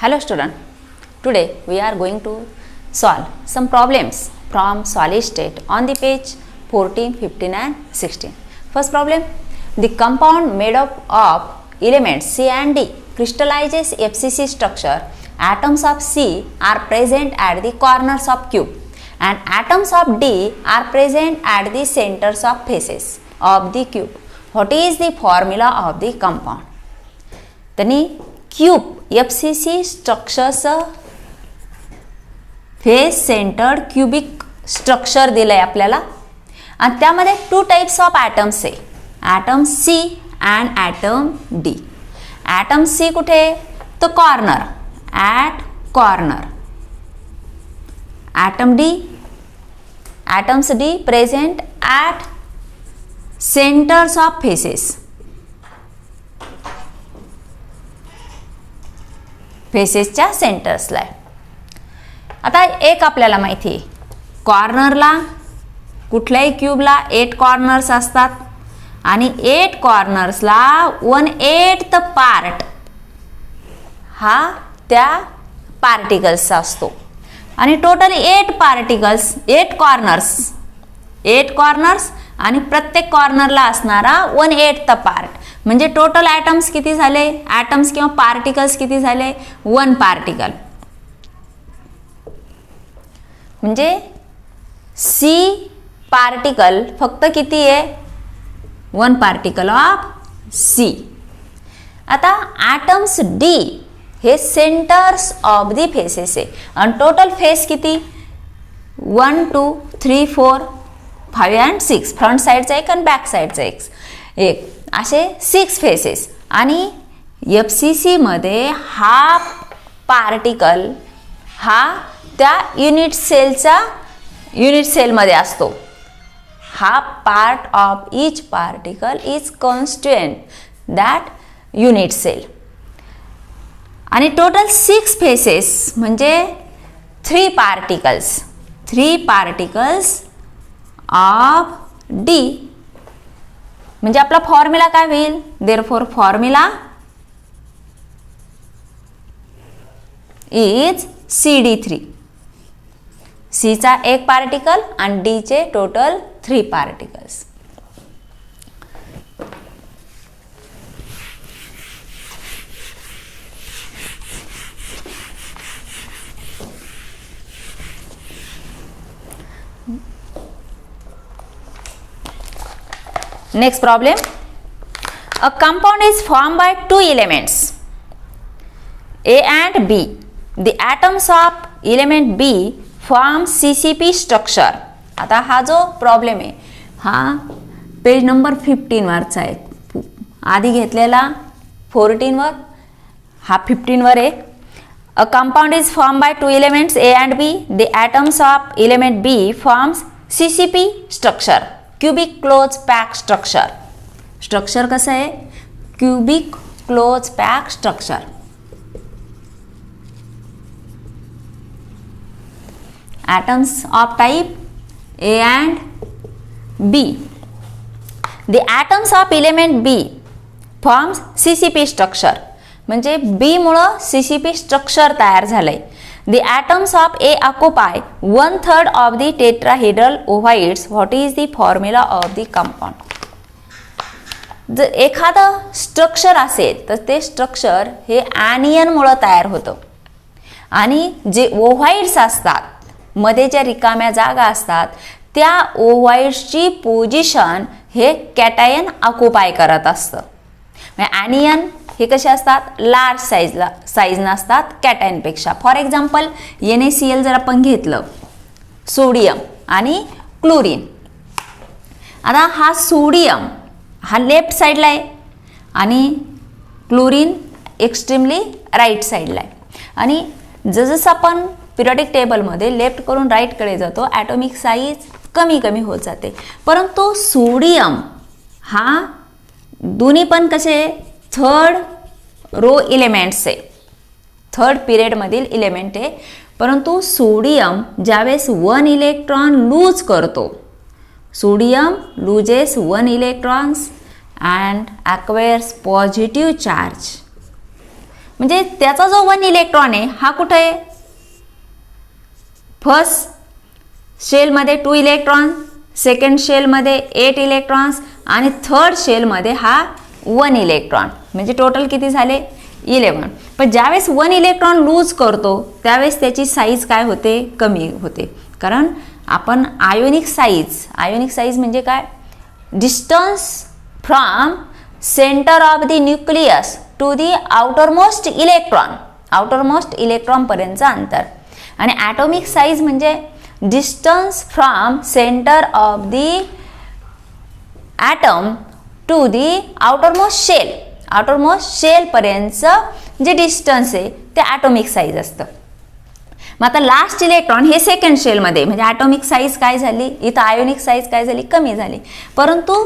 Hello student, today we are going to solve some problems from solid state on the page 14, 15 and 16. First problem, the compound made up of elements C and D crystallizes FCC structure. Atoms of C are present at the corners of cube and atoms of D are present at the centers of faces of the cube. What is the formula of the compound? त्यांनी cube FCC स्ट्रक्चरचं face centred cubic structure दिलं आहे आपल्याला आणि त्यामध्ये two types of atoms आहे. Atom C and atom D. Atom C कुठे तो corner at corner. Atom D atoms D present at centres of faces. फेसेसच्या सेंटर्सला आहे. आता एक आपल्याला माहिती आहे कॉर्नरला कुठल्याही क्यूबला 8 कॉर्नर्स असतात आणि 8 कॉर्नर्सला 1/8 पार्ट हा त्या पार्टिकल्सचा असतो आणि टोटल 8 पार्टिकल्स 8 कॉर्नर्स आणि प्रत्येक कॉर्नरला असणारा 1/8 पार्ट म्हणजे टोटल ॲटम्स किती झाले, ॲटम्स किंवा पार्टिकल्स किती झाले 1 पार्टिकल. म्हणजे सी पार्टिकल फक्त किती आहे 1 पार्टिकल ऑफ सी. आता ॲटम्स डी हे सेंटर्स ऑफ दी फेसेस आहे आणि टोटल फेस किती 1 2 3 4 5 अँड 6. फ्रंट साईडचा एक आणि बॅक साईडचा एक असे 6 फेसेस आणि FCC मध्ये हा पार्टिकल हा त्या युनिट सेलमध्ये असतो. हा part of each particle is constituent that unit cell. आणि टोटल 6 फेसेस म्हणजे 3 पार्टिकल्स ऑफ डी. म्हणजे आपला फॉर्म्युला काय होईल, therefore formula is CD3. C चा एक पार्टिकल आणि डी चे total 3 particles. Next problem, a compound is formed by 2 elements A and B. The atoms of element B form CCP structure. आता हा जो प्रॉब्लेम आहे हा पेज नंबर 15 वरचा आहे. आधी घेतलेला 14 वर हा 15 वर आहे. A compound is formed by 2 elements A and B. The atoms of element B forms CCP structure. Cubic close pack structure. Structure कसं आहे cubic close pack structure. atoms of type A and B. The atoms of element B forms CCP structure. म्हणजे B मुळे CCP structure तयार झालंय. The atoms of A occupy 1/3 of the tetrahedral ovoids. What is the formula of the compound? जर एखादं structure असेल तर ते structure हे ॲनियन मुळे तयार होतं आणि जे ओव्हाइड्स असतात मध्ये ज्या रिकाम्या जागा असतात त्या ओव्हाइड्सची पोझिशन हे कॅटायन ऑक्युपाय करत असतं. म्हणजे ॲनियन हे कसे असतात लार्ज साईज नसतात कॅटायनपेक्षा. फॉर एक्झाम्पल NaCl जर आपण घेतलं सोडियम आणि क्लोरीन. आता हा सोडियम हा लेफ्ट साईडला आहे आणि क्लोरीन एक्स्ट्रीमली राईट साईडला आहे. आणि जसं आपण पिरियडिक टेबलमध्ये लेफ्ट करून राईटकडे जातो ॲटॉमिक साईज कमी कमी होत जाते. परंतु सोडियम हा दोन्ही पण कसे थर्ड रो इलेमेंट्स आहे, थर्ड पिरियडमधील इलेमेंट आहे. परंतु सोडियम ज्यावेळेस 1 इलेक्ट्रॉन लूज करतो sodium loses 1 electrons and acquires positive charge. म्हणजे त्याचा जो 1 इलेक्ट्रॉन आहे हा कुठे आहे, फर्स्ट शेलमध्ये 2 इलेक्ट्रॉन, सेकंड शेलमध्ये 8 इलेक्ट्रॉन्स आणि थर्ड शेलमध्ये हा 1 इलेक्ट्रॉन, म्हणजे टोटल किती झाले 11. पण ज्यावेळेस 1 इलेक्ट्रॉन लूज करतो त्यावेळेस त्याची साईज काय होते, कमी होते. कारण आपण आयोनिक साईज म्हणजे काय, distance from centre of the nucleus to the outermost electron पर्यंतचं अंतर. आणि ॲटॉमिक साईज म्हणजे distance from centre of the atom to the outermost shell पर्यंतचं जे डिस्टन्स आहे ते ॲटॉमिक साईज असतं. मग आता लास्ट इलेक्ट्रॉन हे सेकंड शेलमध्ये, म्हणजे ॲटॉमिक साईज काय झाली, इथं आयोनिक साईज काय झाली, कमी झाली. परंतु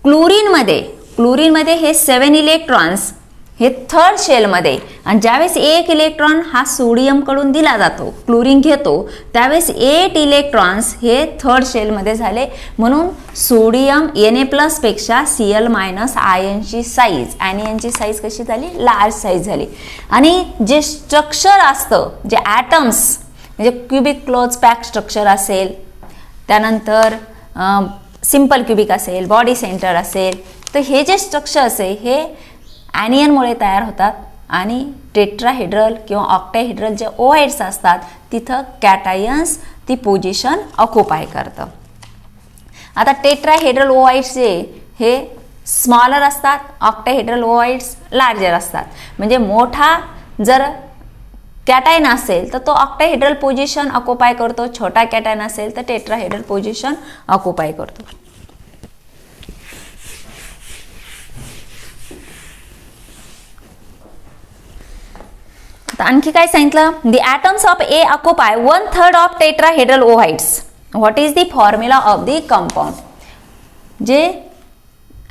क्लोरीनमध्ये हे 7 इलेक्ट्रॉन्स हे थर्ड शेलमध्ये, आणि ज्यावेळेस 1 इलेक्ट्रॉन हा सोडियमकडून दिला जातो, क्लोरीन घेतो, त्यावेळेस 8 इलेक्ट्रॉन्स हे थर्ड शेलमध्ये झाले. म्हणून सोडियम Na+ पेक्षा Cl- आयनची साईज, ॲनियनची साईज कशी झाली, लार्ज साईज झाली. आणि जे स्ट्रक्चर असतं, जे ॲटम्स म्हणजे क्युबिक क्लोज पॅक स्ट्रक्चर असेल, त्यानंतर सिंपल क्युबिक असेल, बॉडी सेंटर असेल, तर हे जे स्ट्रक्चर असेल हे ॲनियनमुळे तयार होतात. आणि टेट्राहेड्रल किंवा ऑक्टाहेड्रल जे ओहाइड्स असतात तिथं कॅटायन्स ती पोझिशन ऑक्युपाय करतं. आता टेट्राहेड्रल ओहाइड्स जे हे स्मॉलर असतात, ऑक्टाहेड्रल ओहाइड्स लार्जर असतात. म्हणजे मोठा जर कॅटायन असेल तर तो ऑक्टाहेड्रल पोझिशन ऑक्युपाय करतो, छोटा कॅटायन असेल तर टेट्राहेड्रल पोझिशन ऑक्युपाय करतो. आणखी काय सांगितलं, the atoms of A occupy 1/3 of tetrahedral voids. What is the formula of the compound. जे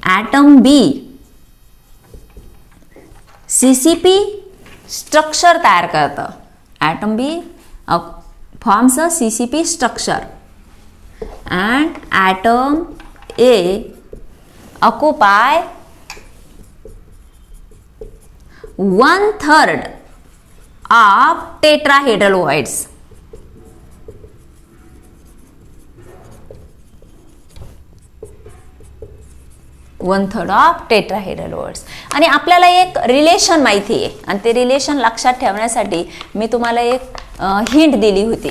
ॲटम बी CCP स्ट्रक्चर तयार करतं, atom B forms a CCP structure and atom A occupy 1/3 of tetrahedral ovoids. of tetrahedral ovoids. आणि आपल्याला एक relation माहिती आहे आणि ते रिलेशन लक्षात ठेवण्यासाठी मी तुम्हाला एक हिंट दिली होती.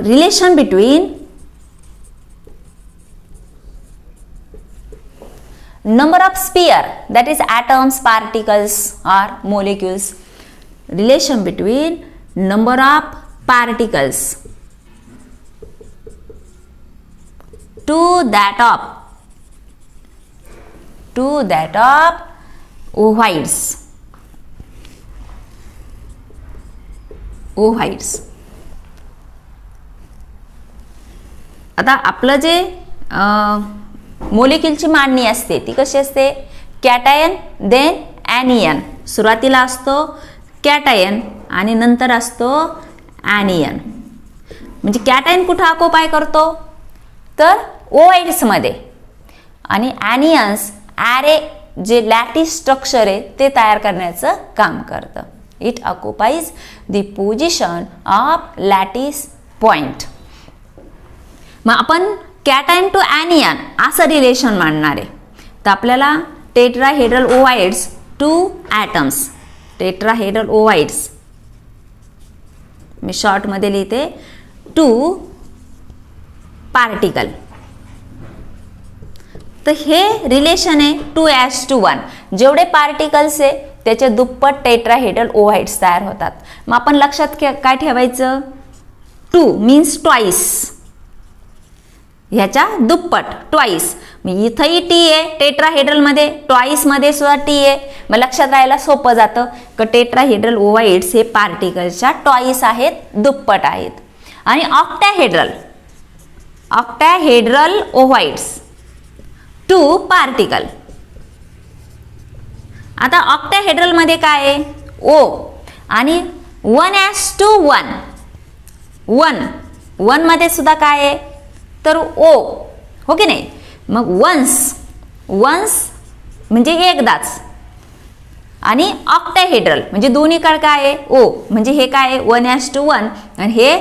Relation between number of sphere, that is atoms, particles or molecules. Relation between number of particles to that of ovoids. आता आपलं जे मोलिक्युलची मांडणी असते ती कशी असते, कॅटायन देन ॲनियन. सुरुवातीला असतो कॅटायन आणि नंतर असतो ॲनियन. म्हणजे कॅटायन कुठं ऑक्युपाय करतो तर ओहाइड्समध्ये, आणि ॲनियन्स ॲरे जे लॅटिस स्ट्रक्चर आहे ते तयार करण्याचं काम करतं. It occupies the position of lattice point. मग आपण कॅटायन टू ॲनियन असं रिलेशन मांडणार आहे. तर आपल्याला टेट्राहेड्रल ओवाइड्स 2 ॲटम्स, टेट्राहेड्रल ओवाइड्स मी शॉर्टमध्ये लिहिते 2 पार्टिकल. तर हे रिलेशन आहे 2:1. जेवढे पार्टिकल्स आहे त्याचे दुप्पट टेट्राहेड्रल ओवाइड्स तयार होतात. मग आपण लक्षात काय ठेवायचं, 2 मीन्स ट्वाईस, ह्याच्या दुप्पट ट्वाईस. इथंही टी आहे टेट्राहेड्रलमध्ये, ट्वाईसमध्ये सुद्धा टी आहे. मग लक्षात राहायला सोपं जातं की टेट्राहेड्रल ओवाइड्स हे पार्टिकल्सच्या ट्वाईस आहेत, दुप्पट आहेत. आणि ऑक्टाहेड्रल ओवाइड्स 2 पार्टिकल. आता ऑक्टाहेड्रलमध्ये काय आहे, ओ, आणि 1:1. 1 मध्ये सुद्धा काय आहे तर ओ, हो की नाही. मग वन्स म्हणजे एकदाच, आणि ऑक्टाहेड्रल म्हणजे दोन्हीकडे काय आहे ओ, म्हणजे हे काय आहे 1:1 आणि हे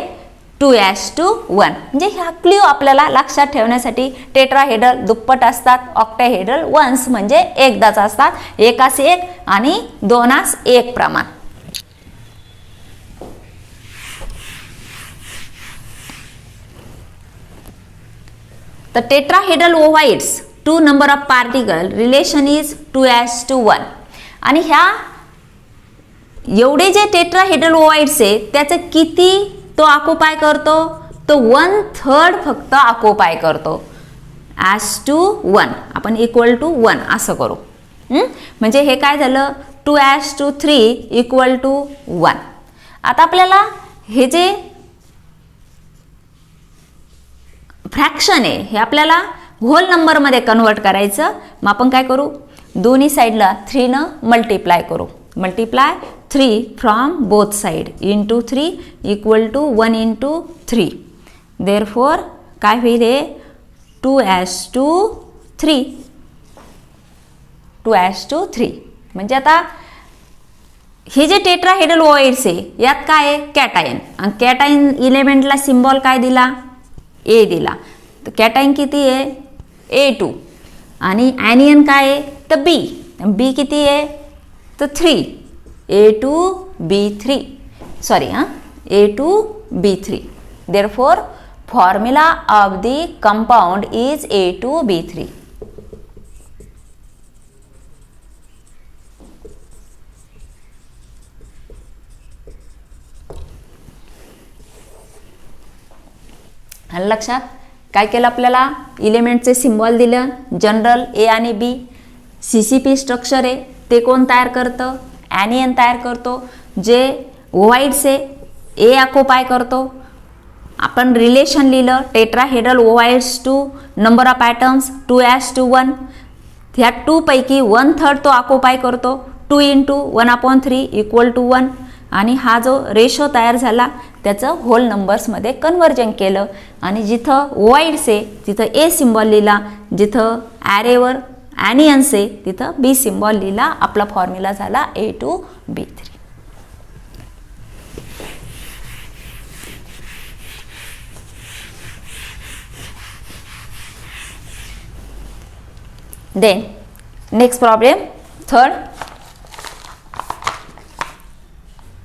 2:1 म्हणजे ह्या क्ल्यू आपल्याला लक्षात ठेवण्यासाठी. टेट्राहेड्रल दुप्पट असतात, ऑक्टाहेड्रल वन्स म्हणजे एकदाच असतात, एकास एक आणि दोनास एक प्रमाण. The tetrahedral ovoids, 2 number of particle relation is 2:1 आणि ह्या एवढे जे टेट्राहेड्रल ओवाइड्स आहे त्याचे किती तो ऑक्युपाय करतो, तो 1/3 फक्त ऑक्युपाय करतो. (1:1 आपण =1 असं करू. म्हणजे हे काय झालं 2:3 =1. आता आपल्याला हे जे फ्रॅक्शन आहे हे आपल्याला होल नंबरमध्ये कन्वर्ट करायचं. मग आपण काय करू, दोन्ही साईडला 3 न मल्टिप्लाय करू. Multiply 3 from both side into 3 =1 × 3. Therefore काय होईल हे 2:3. 2:3 म्हणजे आता हे जे टेट्राहेड्रल ओवाइड्स आहे यात काय आहे कॅटायन, आणि कॅटायन इलेमेंटला सिम्बॉल काय दिला ए दिला. तर कॅटायन किती आहे A2 आणि ॲनियन काय आहे तर बी. बी किती आहे तर 3 A2B3 sorry A2B3. Therefore formula of the compound is A2B3. लक्षात काय केलं आपल्याला, इलेमेंटचे सिम्बॉल दिलं, जनरल ए आणि बी. CCP स्ट्रक्चर आहे ते कोण तयार करतं, ॲनियन तयार करतो. जे ओवाइड्स आहे ए ऑक्युपाय करतो. आपण रिलेशन लिहिलं tetrahedral voids to number of atoms 2:1. ह्या 2 पैकी 1/3 तो ऑक्युपाय करतो. 2 × 1/3 =1 आणि हा जो रेशो तयार झाला त्याचं होल नंबर्समध्ये कन्वर्जन केलं आणि जिथं ओवाइड्स आहे तिथं ए सिम्बॉल लिहिला, जिथं ॲरेवर ॲनियन्स आहे तिथं बी सिम्बॉल लिहिला. आपला फॉर्म्युला झाला A2B3. Then next problem third,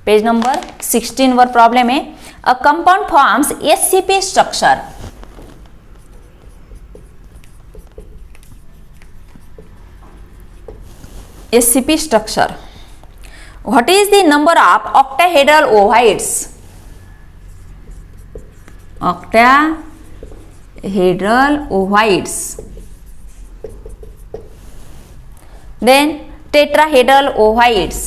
page number 16 वर प्रॉब्लेम आहे. A compound forms SCP structure. SCP structure. What is the number of octahedral ovoids? Octahedral ovoids. Then tetrahedral ovoids.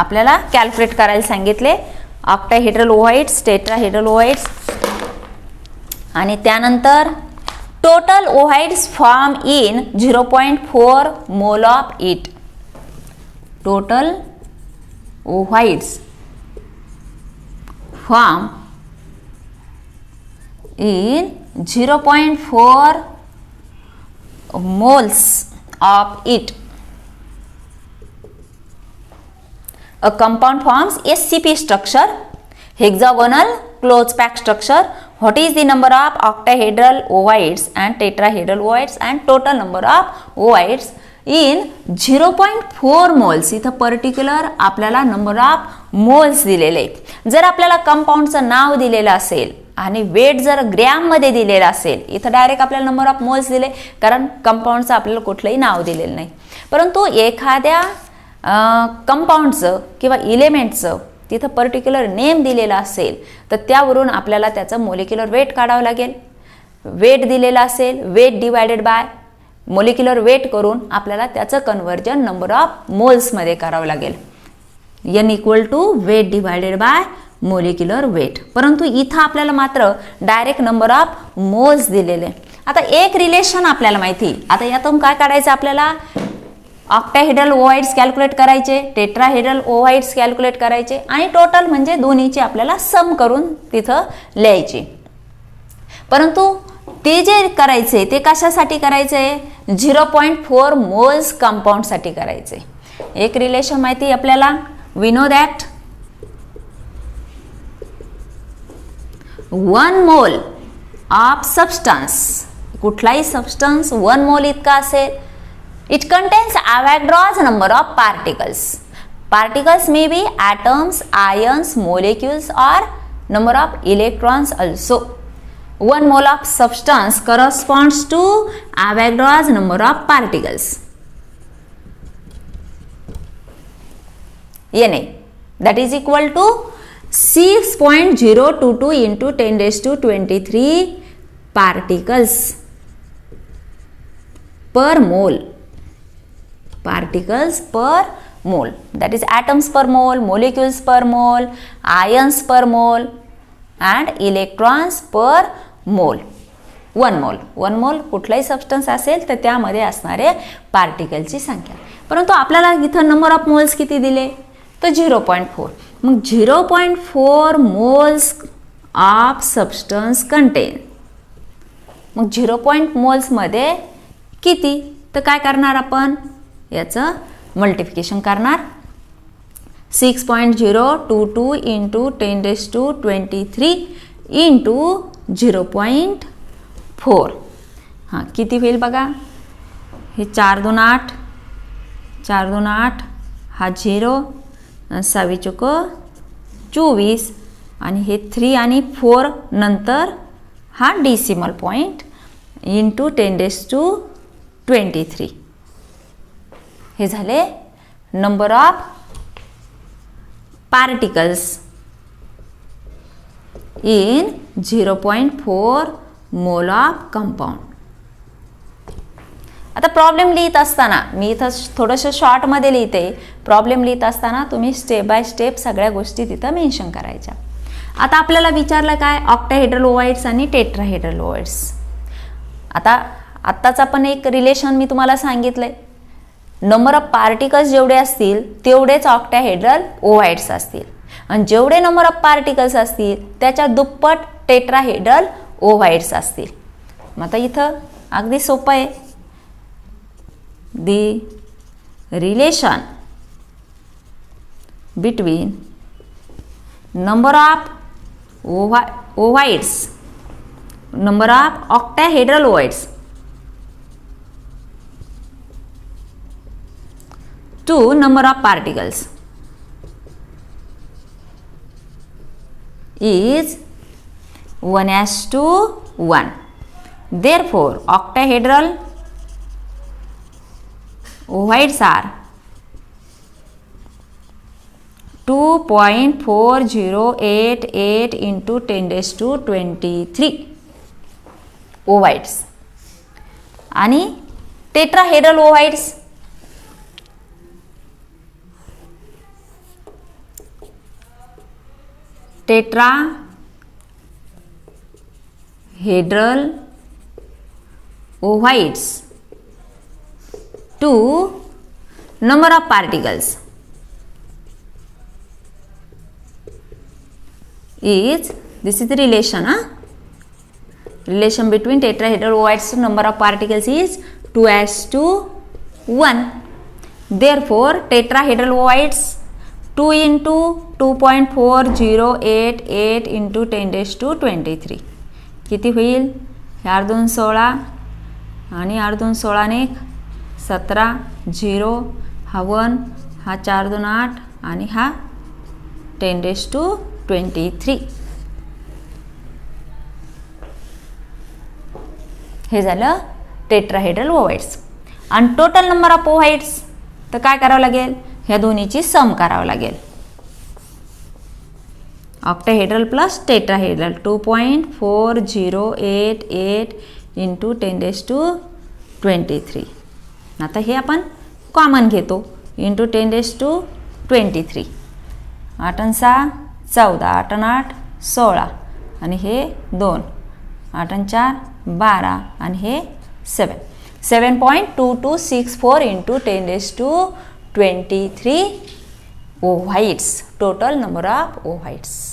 आपल्याला कॅल्क्युलेट करायला सांगितले ऑक्टाहेड्रल ओव्हाइड्स, टेट्राहेड्रल ओव्हाइड्स आणि त्यानंतर total voids form in 0.4 mole of it. Total voids form in 0.4 moles of it. A compound forms SCP structure, hexagonal close packed structure. What is the number of octahedral ovoids and tetrahedral ovoids and total number of ovoids in 0.4 moles. इथं particular आपल्याला number of moles दिलेले. जर आपल्याला कंपाऊंडचं नाव दिलेलं असेल आणि weight जर gram मध्ये दिलेलं असेल, इथं डायरेक्ट आपल्याला नंबर ऑफ मोल्स दिले कारण कंपाऊंडचं आपल्याला कुठलंही नाव दिलेलं नाही. परंतु एखाद्या कंपाऊंडचं किंवा इलेमेंटचं तिथं पर्टिक्युलर नेम दिलेला असेल तर त्यावरून आपल्याला त्याचं मोलिक्युलर वेट काढावं लागेल. वेट दिलेला असेल, weight divided by molecular weight करून आपल्याला त्याचं कन्वर्जन नंबर ऑफ मोल्समध्ये करावं लागेल. n = weight divided by molecular weight. परंतु इथं आपल्याला मात्र डायरेक्ट नंबर ऑफ मोल्स दिलेले. आता एक रिलेशन आपल्याला माहिती, आता यातून काय काढायचं आपल्याला, ऑक्टाहेड्रल ओव्हाइड्स कॅल्क्युलेट करायचे, टेट्राहेड्रल ओव्हाइड्स कॅल्क्युलेट करायचे आणि टोटल म्हणजे दोन्हीची आपल्याला सम करून तिथं लिहायची. परंतु ते जे करायचे ते कशासाठी करायचे? 0.4 मोल्स कंपाऊंडसाठी करायचे. एक रिलेशन माहिती आहे आपल्याला, we know that 1 mole of substance, कुठलाही सबस्टन्स 1 मोल इतका असेल, it contains Avogadro's number of particles. Particles may be atoms, ions, molecules or number of electrons also. 1 mole of substance corresponds to Avogadro's number of particles. Na, that is equal to 6.022 into 10 raised to 23 particles per mole. Particles per mole, that is atoms per mole, molecules per mole, ions per mole and electrons per mole. 1 मोल कुठलाही substance असेल तर त्यामध्ये असणारे पार्टिकलची संख्या. परंतु आपल्याला इथं नंबर ऑफ मोल्स किती दिले? तर 0.4. मग 0.4 मोल्स ऑफ सबस्टन्स कंटेन. मग 0. मोल्स मध्ये किती? तर काय करणार आपण? याचं मल्टिप्लिकेशन करणार. 6.022 इंटू 10 raised to 23 इंटू 0.4. हां, किती होईल बघा? हे 4 2 8, 4 2 8, हा 0, 6 चुक 24 आणि हे 3 आणि 4 नंतर हा decimal point into 10 raised to 23. हे झाले number of particles in 0.4 mole of compound. आता प्रॉब्लेम लिहित असताना मी इथं थोडंसं शॉर्टमध्ये लिहिते. प्रॉब्लेम लिहित असताना तुम्ही स्टेप बाय स्टेप सगळ्या गोष्टी तिथं मेन्शन करायच्या. आता आपल्याला विचारलं काय? ऑक्टाहेड्रल ओव्हाइड्स आणि टेट्राहेड्रल ओव्हाइड्स. आत्ताच आपण एक रिलेशन मी तुम्हाला सांगितलंय. नंबर ऑफ पार्टिकल्स जेवढे असतील तेवढेच ऑक्टाहेड्रल ओव्हाइड्स असतील आणि जेवढे नंबर ऑफ पार्टिकल्स असतील त्याच्या दुप्पट टेट्राहेड्रल ओव्हाइड्स असतील. मग आता इथं अगदी सोपं आहे. The relation between number of voids, number of octahedral ovoids to number of particles is 1:1. Therefore, octahedral ovoids are 2.4088 into 10 raised to 23 voids. आणि tetrahedral voids tetrahedral voids to number of particles is, this is the relation, relation between tetrahedral ovoids to number of particles is 2:1. Therefore, tetrahedral ovoids 2 into 2.4088 into 10 raised to 23 किती होईल? 4 2 16 आणि 8 2 16 ने 17, 0, हा 1, हा 4 2 8 आणि हा 10 raised to 23. हे झालं टेट्राहेड्रल ओव्हाइड्स. आणि टोटल नंबर ऑफ ओव्हाइड्स तर काय करावं लागेल? ह्या दोन्हीची सम करावं लागेल. Octahedral plus tetrahedral 2.4088 into 10 raised to 23. आता हे आपण कॉमन घेतो इंटू 10 raised to 23. 8 आणि 6 14, 8 आणि 8 16 आणि हे 2, 8 आणि 4 12 आणि हे 7. 7.2264 into 10 raised to 23 voids. Total number of ओव्हाइड्स.